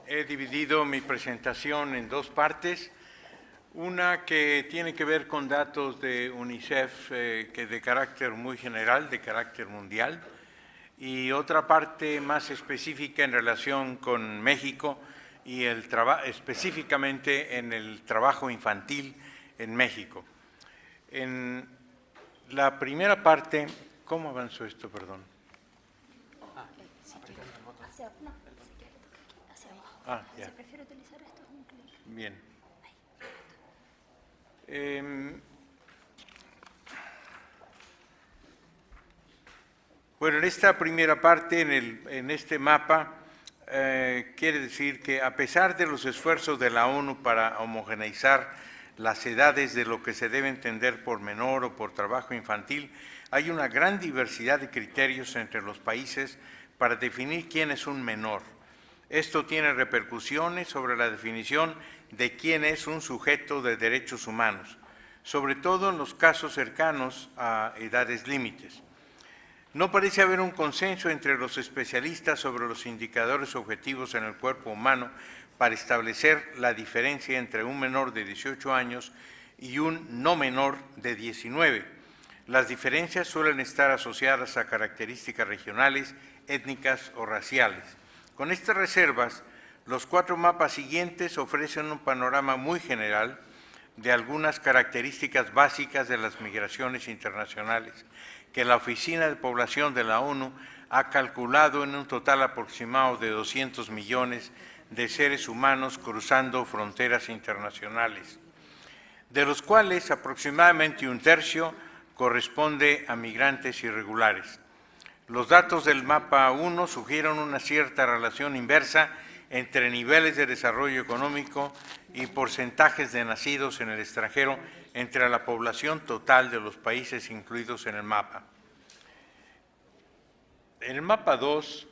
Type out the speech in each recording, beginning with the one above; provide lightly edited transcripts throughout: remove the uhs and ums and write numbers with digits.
He dividido mi presentación en dos partes. Una que tiene que ver con datos de UNICEF, que de carácter muy general, de carácter mundial, y otra parte más específica en relación con México y específicamente en el trabajo infantil en México. En la primera parte, ¿cómo avanzó esto? Perdón. Ya. Prefiero utilizar esto, es un clic. Bien. Bueno, en esta primera parte, en este mapa, quiere decir que a pesar de los esfuerzos de la ONU para homogeneizar las edades de lo que se debe entender por menor o por trabajo infantil, hay una gran diversidad de criterios entre los países para definir quién es un menor. Esto tiene repercusiones sobre la definición de quién es un sujeto de derechos humanos, sobre todo en los casos cercanos a edades límites. No parece haber un consenso entre los especialistas sobre los indicadores objetivos en el cuerpo humano para establecer la diferencia entre un menor de 18 años y un no menor de 19. Las diferencias suelen estar asociadas a características regionales, étnicas o raciales. Con estas reservas, los 4 mapas siguientes ofrecen un panorama muy general de algunas características básicas de las migraciones internacionales, que la Oficina de Población de la ONU ha calculado en un total aproximado de 200 millones de seres humanos cruzando fronteras internacionales, de los cuales aproximadamente un tercio corresponde a migrantes irregulares. Los datos del mapa 1 sugieren una cierta relación inversa entre niveles de desarrollo económico y porcentajes de nacidos en el extranjero entre la población total de los países incluidos en el mapa. En el mapa 2,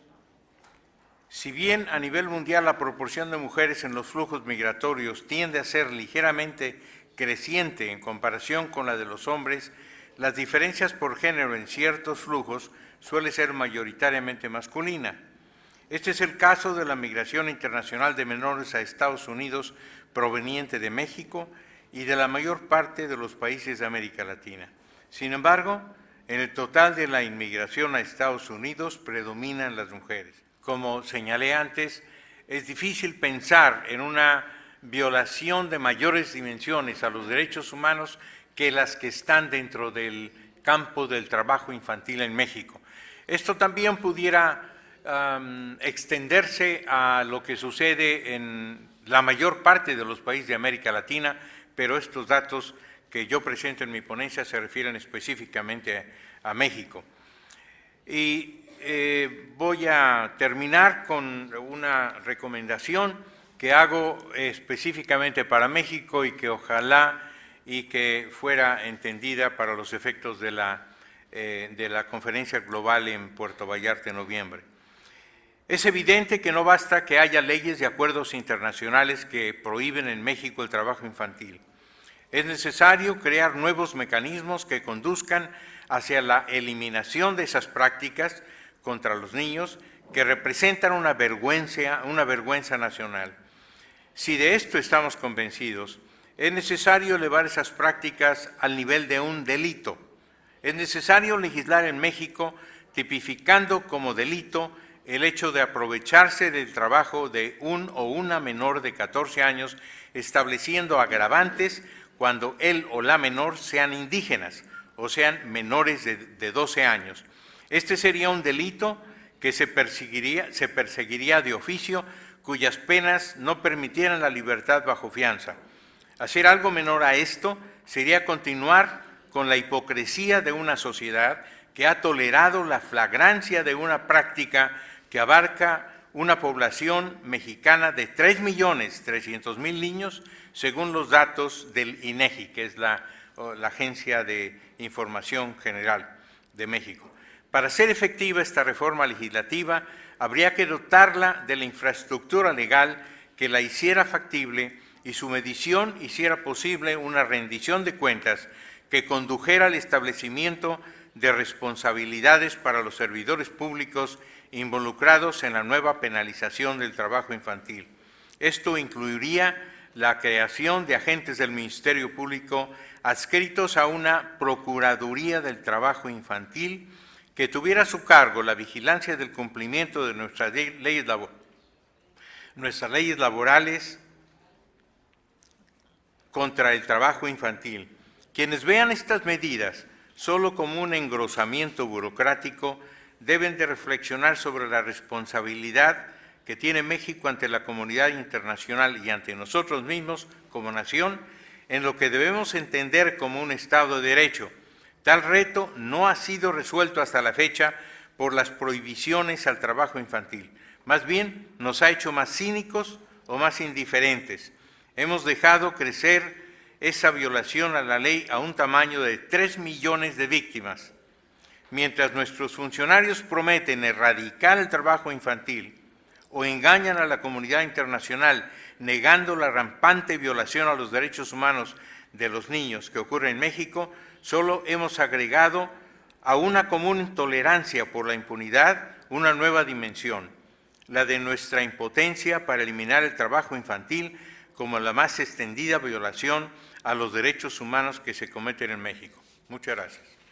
si bien a nivel mundial la proporción de mujeres en los flujos migratorios tiende a ser ligeramente creciente en comparación con la de los hombres, las diferencias por género en ciertos flujos suele ser mayoritariamente masculina. Este es el caso de la migración internacional de menores a Estados Unidos proveniente de México y de la mayor parte de los países de América Latina. Sin embargo, en el total de la inmigración a Estados Unidos predominan las mujeres. Como señalé antes, es difícil pensar en una violación de mayores dimensiones a los derechos humanos que las que están dentro del campo del trabajo infantil en México. Esto también pudiera extenderse a lo que sucede en la mayor parte de los países de América Latina, pero estos datos que yo presento en mi ponencia se refieren específicamente a México. Y voy a terminar con una recomendación que hago específicamente para México y que ojalá y que fuera entendida para los efectos de la conferencia global en Puerto Vallarta en noviembre. Es evidente que no basta que haya leyes y acuerdos internacionales que prohíben en México el trabajo infantil. Es necesario crear nuevos mecanismos que conduzcan hacia la eliminación de esas prácticas contra los niños que representan una vergüenza nacional. Si de esto estamos convencidos, es necesario elevar esas prácticas al nivel de un delito. Es necesario legislar en México tipificando como delito el hecho de aprovecharse del trabajo de un o una menor de 14 años, estableciendo agravantes cuando él o la menor sean indígenas o sean menores de 12 años. Este sería un delito que se perseguiría de oficio, cuyas penas no permitieran la libertad bajo fianza. Hacer algo menor a esto sería continuar con la hipocresía de una sociedad que ha tolerado la flagrancia de una práctica que abarca una población mexicana de 3.300.000 niños, según los datos del INEGI, que es la Agencia de Información General de México. Para ser efectiva esta reforma legislativa, habría que dotarla de la infraestructura legal que la hiciera factible y su medición hiciera posible una rendición de cuentas que condujera al establecimiento de responsabilidades para los servidores públicos involucrados en la nueva penalización del trabajo infantil. Esto incluiría la creación de agentes del Ministerio Público adscritos a una Procuraduría del Trabajo Infantil que tuviera a su cargo la vigilancia del cumplimiento de nuestras leyes laborales contra el trabajo infantil. Quienes vean estas medidas solo como un engrosamiento burocrático deben de reflexionar sobre la responsabilidad que tiene México ante la comunidad internacional y ante nosotros mismos como nación en lo que debemos entender como un Estado de Derecho. Tal reto no ha sido resuelto hasta la fecha por las prohibiciones al trabajo infantil. Más bien, nos ha hecho más cínicos o más indiferentes. Hemos dejado crecer esa violación a la ley a un tamaño de 3 millones de víctimas. Mientras nuestros funcionarios prometen erradicar el trabajo infantil o engañan a la comunidad internacional negando la rampante violación a los derechos humanos de los niños que ocurre en México, solo hemos agregado a una común intolerancia por la impunidad una nueva dimensión, la de nuestra impotencia para eliminar el trabajo infantil como la más extendida violación a los derechos humanos que se cometen en México. Muchas gracias.